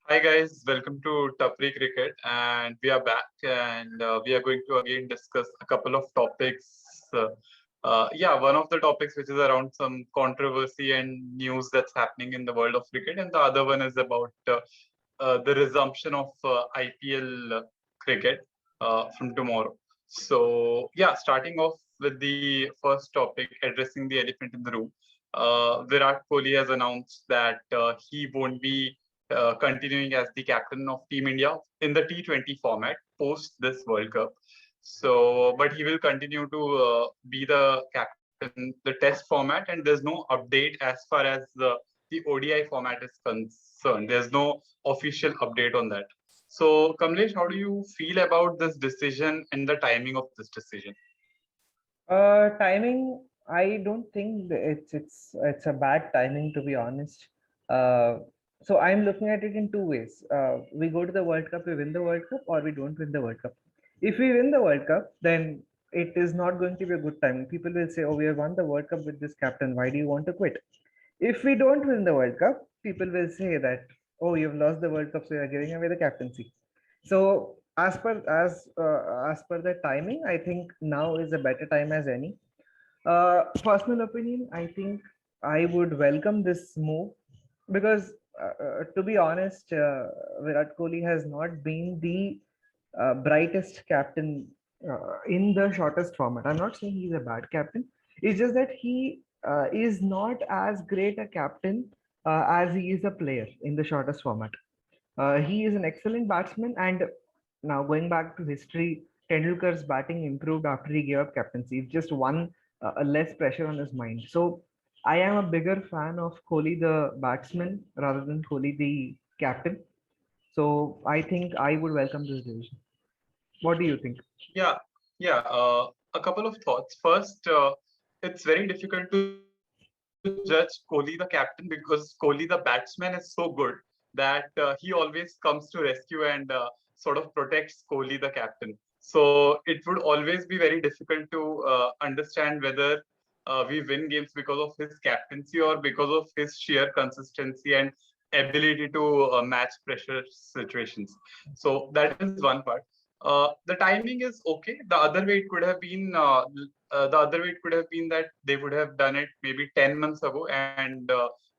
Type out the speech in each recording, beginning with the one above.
Hi guys, welcome to Tapri Cricket, and we are back, and we are going to again discuss a couple of topics. One of the topics which is around some controversy and news that's happening in the world of cricket, and the other one is about the resumption of IPL cricket from tomorrow. So starting off with the first topic, addressing the elephant in the room. Virat Kohli has announced that he won't be continuing as the captain of Team India in the T20 format post this World Cup. So, but he will continue to be the captain, the Test format, and there's no update as far as the ODI format is concerned. There's no official update on that. So, Kamlesh, how do you feel about this decision and the timing of this decision? Timing, I don't think it's a bad timing, to be honest. Uh, so I'm looking at it in two ways. We go to the World Cup, we win the World Cup, or we don't win the World Cup. If we win the World Cup, then it is not going to be a good timing. People will say, "Oh, we have won the World Cup with this captain. Why do you want to quit?" If we don't win the World Cup, people will say that, "Oh, you've lost the World Cup, so you're giving away the captaincy." So as per the timing, I think now is a better time as any. Personal opinion, I think I would welcome this move because, to be honest, Virat Kohli has not been the brightest captain in the shortest format. I'm not saying he's a bad captain. It's just that he is not as great a captain as he is a player in the shortest format. He is an excellent batsman, and now going back to history, Tendulkar's batting improved after he gave up captaincy. It's just one less pressure on his mind. So I am a bigger fan of Kohli the batsman rather than Kohli the captain. So I think I would welcome this decision. What do you think? Yeah, a couple of thoughts. First, it's very difficult to judge Kohli the captain because Kohli the batsman is so good that he always comes to rescue and sort of protects Kohli the captain. So it would always be very difficult to understand whether we win games because of his captaincy or because of his sheer consistency and ability to match pressure situations. So that is one part. The timing is okay. The other way it could have been that they would have done it maybe 10 months ago, and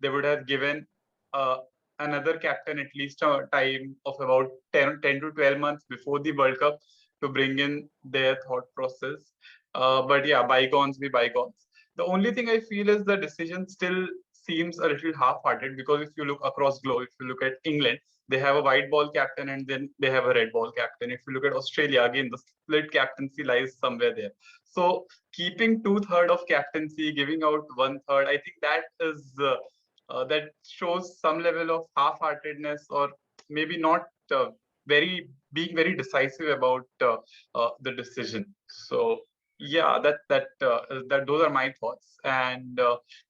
they would have given uh, another captain at least a time of about 10 to 12 months before the World Cup to bring in their thought process. But yeah, bygones be bygones. The only thing I feel is the decision still seems a little half-hearted because if you look across globe, if you look at England, they have a white ball captain and then they have a red ball captain. If you look at Australia, again, the split captaincy lies somewhere there. So keeping two-thirds of captaincy, giving out one-third, I think that shows some level of half-heartedness or maybe not very being very decisive about the decision. So yeah, that those are my thoughts. And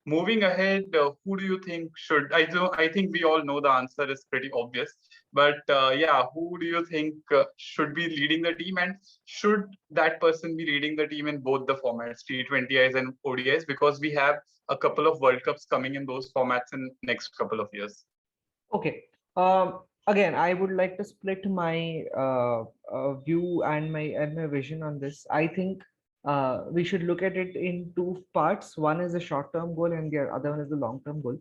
moving ahead, who do you think should? I think we all know the answer is pretty obvious, but who do you think should be leading the team, and should that person be leading the team in both the formats, T20Is and ODIs, because we have a couple of World Cups coming in those formats in next couple of years. Okay. Again, I would like to split my view and my vision on this. I think we should look at it in two parts. One is the short-term goal, and the other one is the long-term goal.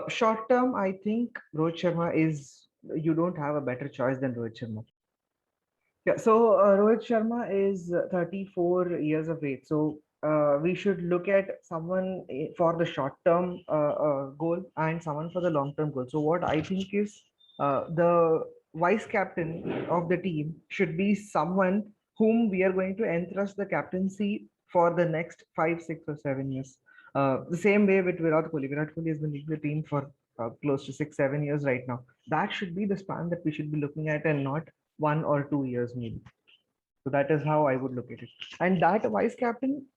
Short-term, I think Rohit Sharma is. You don't have a better choice than Rohit Sharma. Yeah, so Rohit Sharma is 34 years of age. So we should look at someone for the short term goal and someone for the long term goal. So what I think is the vice captain of the team should be someone whom we are going to entrust the captaincy for the next 5, 6, or 7 years. The same way with Virat Kohli. Virat Kohli has been leading the team for close to 6, 7 years right now. That should be the span that we should be looking at, and not 1 or 2 years maybe. So that is how I would look at it. And that vice captain,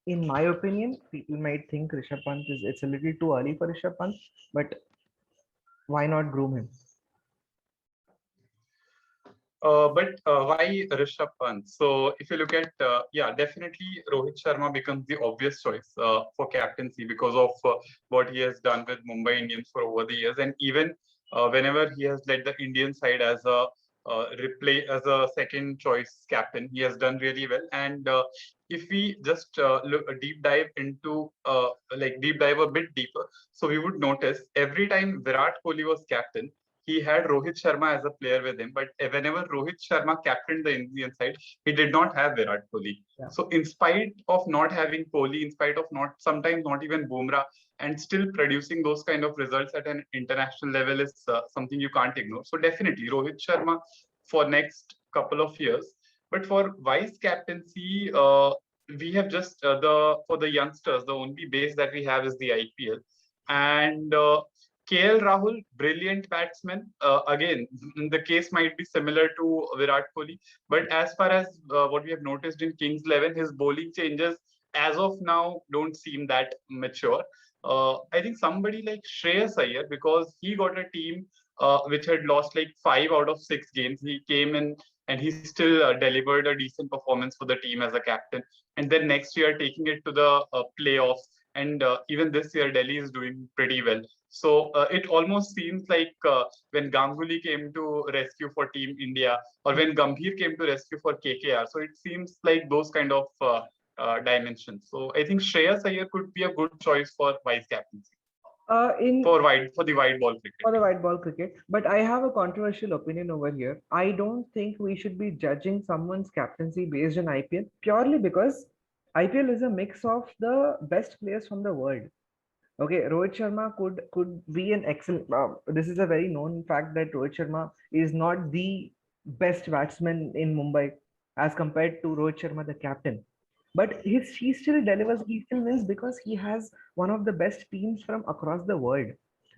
in my opinion, people might think Rishabh Pant is it's a little too early for Rishabh Pant, but why not groom him? But why Rishabh Pant? So if you look at, definitely Rohit Sharma becomes the obvious choice for captaincy because of what he has done with Mumbai Indians for over the years, and even Whenever he has led the Indian side as a replay as a second choice captain, he has done really well. And if we just look a deep dive into like deep dive a bit deeper, so we would notice every time Virat Kohli was captain, he had Rohit Sharma as a player with him. But whenever Rohit Sharma captained the Indian side, he did not have Virat Kohli. Yeah. So in spite of not having Kohli, in spite of not sometimes not even Bumrah, and still producing those kind of results at an international level is something you can't ignore. So definitely Rohit Sharma for next couple of years. But for vice captaincy, we have just the for the youngsters, the only base that we have is the IPL. And KL Rahul, brilliant batsman. Again, the case might be similar to Virat Kohli, but as far as what we have noticed in Kings 11, his bowling changes as of now don't seem that mature. I think somebody like Shreyas Iyer, because he got a team which had lost like 5 out of 6 games. He came in and he still delivered a decent performance for the team as a captain. And then next year, taking it to the playoffs. And even this year, Delhi is doing pretty well. So it almost seems like when Ganguly came to rescue for Team India, or when Gambhir came to rescue for KKR. So it seems like those kind of dimensions. So I think Shreyas Iyer could be a good choice for vice captaincy In for the white ball cricket. for the white ball cricket, but I have a controversial opinion over here. I don't think we should be judging someone's captaincy based on IPL purely because IPL is a mix of the best players from the world. Okay, Rohit Sharma could be an excellent. This is a very known fact that Rohit Sharma is not the best batsman in Mumbai as compared to Rohit Sharma, the captain. But he still delivers. He still wins because he has one of the best teams from across the world.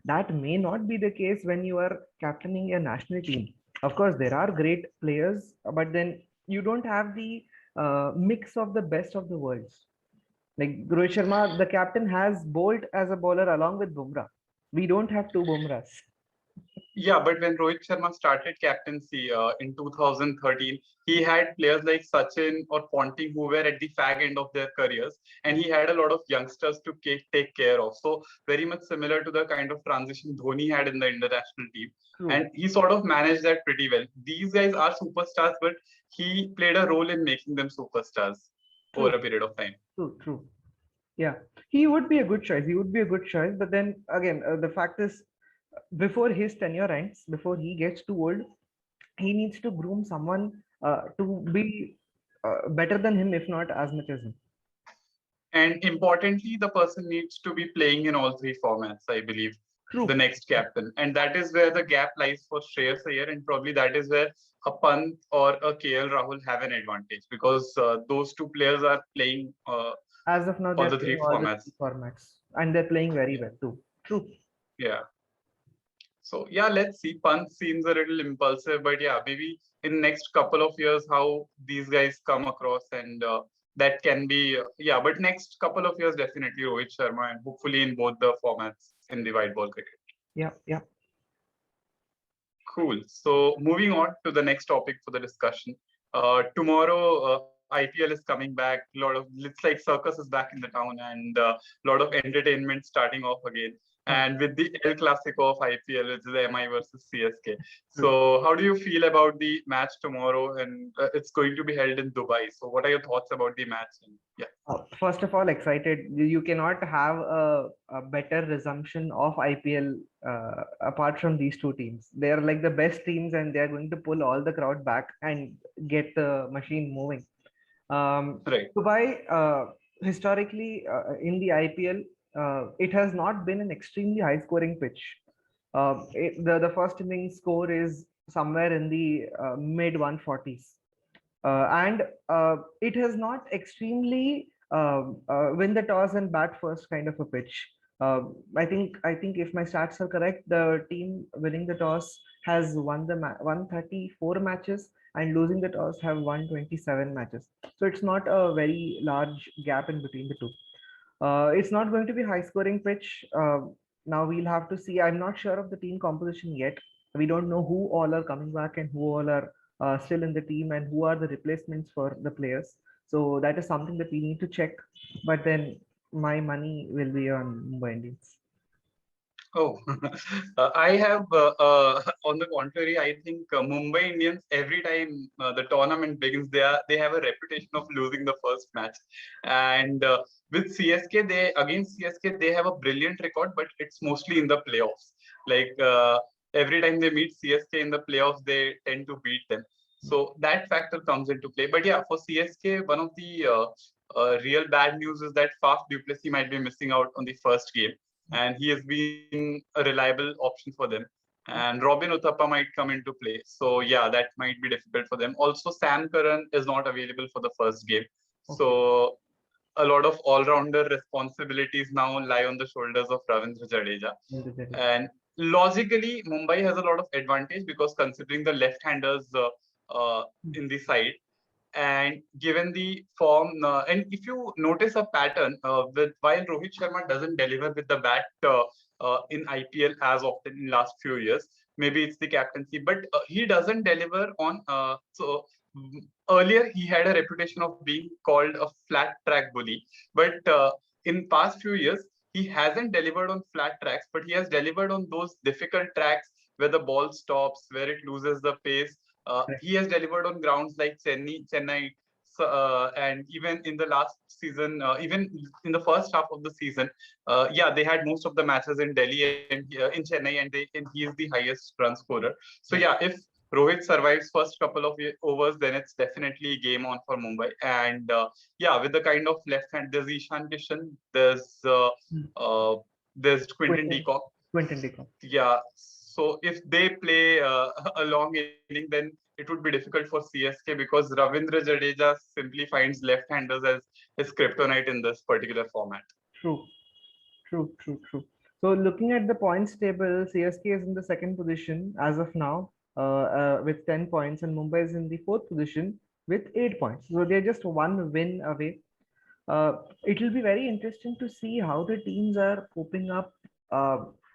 That may not be the case when you are captaining a national team. Of course, there are great players, but then you don't have the mix of the best of the worlds. Like Rohit Sharma, the captain has bowled as a bowler along with Bumrah. We don't have two Bumrahs. Yeah, but when Rohit Sharma started captaincy in 2013, he had players like Sachin or Ponting who were at the fag end of their careers, and he had a lot of youngsters to take care of. So very much similar to the kind of transition Dhoni had in the international team, True, and he sort of managed that pretty well. These guys are superstars, but he played a role in making them superstars over true, a period of time. true. Yeah, he would be a good choice. He would be a good choice. But then again, the fact is, before his tenure ends, before he gets too old, he needs to groom someone to be better than him, if not as much as him. And importantly, the person needs to be playing in all three formats, I believe, the True. next captain. And that is where the gap lies for Shreyas Iyer. And probably that is where a Pant or a KL Rahul have an advantage because those two players are playing As of now, all they're the playing three all the formats. three formats, and they're playing very Yeah. well too. True. Yeah. So yeah, let's see. Pant seems a little impulsive, but yeah, maybe in next couple of years, how these guys come across and that can be yeah. But next couple of years, definitely Rohit Sharma and hopefully in both the formats in the white ball cricket. Yeah, yeah. Cool. So moving on to the next topic for the discussion. Tomorrow, IPL is coming back. A lot of it's like circus is back in the town, and a lot of entertainment starting off again. Hmm. And with the El Clasico of IPL, which is MI versus CSK. True. So, how do you feel about the match tomorrow? And it's going to be held in Dubai. So, what are your thoughts about the match? And yeah. First of all, excited. You cannot have a better resumption of IPL apart from these two teams. They are like the best teams, and they are going to pull all the crowd back and get the machine moving. Right. Dubai, historically in the IPL, it has not been an extremely high-scoring pitch. The first inning score is somewhere in the mid 140s, and it has not extremely win the toss and bat first kind of a pitch. I think if my stats are correct, the team winning the toss has won the 134 matches, and losing the toss have won 27 matches. So it's not a very large gap in between the two. It's not going to be high scoring pitch. Now we'll have to see. I'm not sure of the team composition yet. We don't know who all are coming back and who all are still in the team and who are the replacements for the players. So that is something that we need to check. But then my money will be on Mumbai Indians. Oh, I have, on the contrary, I think Mumbai Indians, every time the tournament begins, they have a reputation of losing the first match. And with CSK, against CSK, they have a brilliant record, but it's mostly in the playoffs. Like every time they meet CSK in the playoffs, they tend to beat them. So that factor comes into play. But yeah, for CSK, one of the real bad news is that Faf du Plessis might be missing out on the first game, and he has been a reliable option for them. And Robin Uthappa might come into play. So yeah, that might be difficult for them. Also, Sam Curran is not available for the first game. Okay. So a lot of all-rounder responsibilities now lie on the shoulders of Ravindra Jadeja. And logically, Mumbai has a lot of advantage because considering the left-handers in the side, and given the form, and if you notice a pattern, with while Rohit Sharma doesn't deliver with the bat in IPL as often in last few years, maybe it's the captaincy, but he doesn't deliver on. Earlier, he had a reputation of being called a flat track bully, but in past few years, he hasn't delivered on flat tracks, but he has delivered on those difficult tracks where the ball stops, where it loses the pace. He has delivered on grounds like Chennai, and even in the last season, even in the first half of the season, yeah, they had most of the matches in Delhi and in Chennai, and he is the highest run scorer. So yeah, if Rohit survives first couple of overs, then it's definitely game on for Mumbai. And yeah, with the kind of left hand, there's Ishan Kishan, uh, there's Quinton de Quinton, Kock. Quinton de Kock. Yeah, so if they play a long inning, then it would be difficult for CSK because Ravindra Jadeja simply finds left-handers as his kryptonite in this particular format. True, true. So looking at the points table, CSK is in the second position as of now, with 10 points, and Mumbai is in the fourth position with 8 points. So they're just one win away. It will be very interesting to see how the teams are coping up.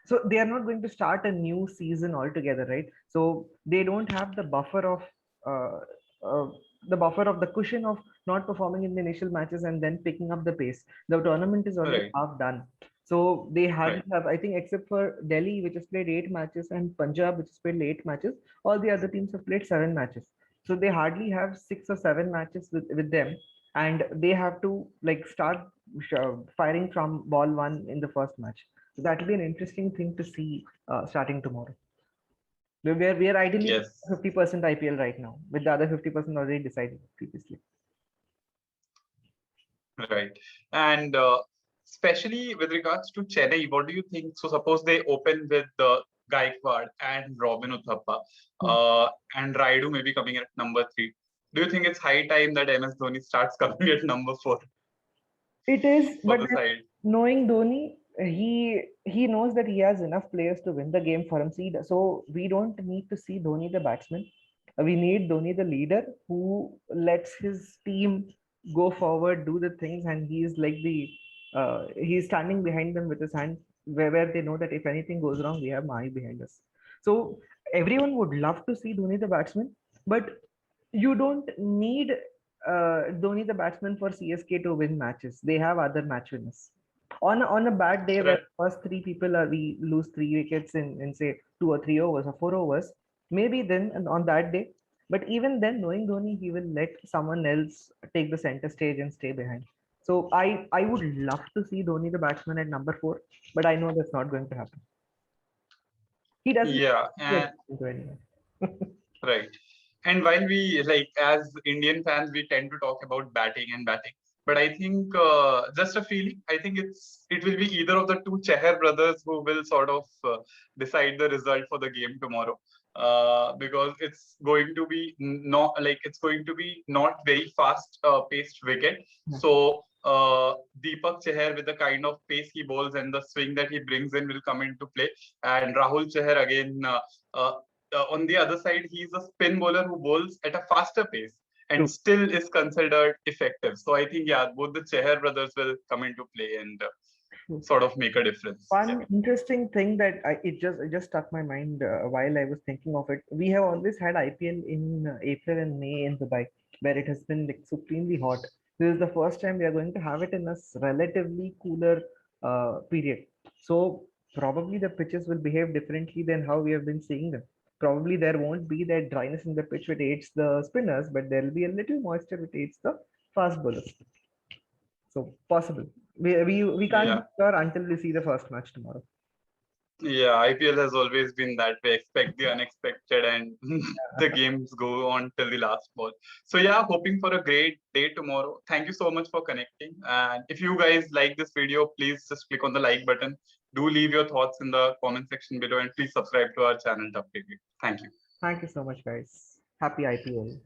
So they are not going to start a new season altogether, right? So they don't have uh, uh, the cushion of not performing in the initial matches and then picking up the pace. The tournament is already Right, half done, so they hardly right, have. I think except for Delhi, which has played 8 matches, and Punjab, which has played 8 matches, all the other teams have played 7 matches. So they hardly have 6 or 7 matches with them, and they have to like start firing from ball one in the first match. So that will be an interesting thing to see starting tomorrow. We are ideally yes, 50% IPL right now, with the other 50% already decided previously. right. And especially with regards to Chennai, what do you think? So suppose they open with Gaikwad and Robin Uthappa, Hmm. and Raidu maybe coming at number three. Do you think it's high time that MS Dhoni starts coming at number four It is, for but the then side? knowing Dhoni, he knows that he has enough players to win the game for him. See, so we don't need to see Dhoni the batsman. We need Dhoni the leader who lets his team go forward, do the things, and he's like he's standing behind them with his hand, where they know that if anything goes wrong, we have Mahi behind us. So everyone would love to see Dhoni the batsman, but you don't need Dhoni the batsman for CSK to win matches. They have other match winners. On a bad day where Right. first three people are we lose 3 wickets in say 2 or 3 overs or 4 overs, maybe then and on that day. But even then, knowing Dhoni, he will let someone else take the center stage and stay behind. So I would love to see Dhoni the batsman at number four, but I know that's not going to happen. He doesn't Yeah, get and into anyone. right. And while we like as Indian fans, we tend to talk about batting and batting. But I think just a feeling. I think it will be either of the two Cheher brothers who will sort of decide the result for the game tomorrow. Because it's going to be not like it's going to be not very fast paced wicket. Yeah. So Deepak Cheher with the kind of pace he bowls and the swing that he brings in will come into play. And Rahul Cheher again. Uh, on the other side, he's a spin bowler who bowls at a faster pace and True. still is considered effective. So I think, yeah, both the Cheher brothers will come into play and True. sort of make a difference. One interesting thing that it just struck my mind while I was thinking of it. We have always had IPL in April and May in Dubai, where it has been like supremely hot. This is the first time we are going to have it in a relatively cooler period. So probably the pitches will behave differently than how we have been seeing them. Probably there won't be that dryness in the pitch which aids the spinners, but there will be a little moisture which aids the fast bowlers. So possible. We can't Yeah. be sure until we see the first match tomorrow. Yeah, IPL has always been that way. Expect the unexpected, and the games go on till the last ball. So yeah, hoping for a great day tomorrow. Thank you so much for connecting. And if you guys like this video, please just click on the like button. Do leave your thoughts in the comment section below, and please subscribe to our channel, Tapri. Thank you. Thank you so much, guys. Happy IPL.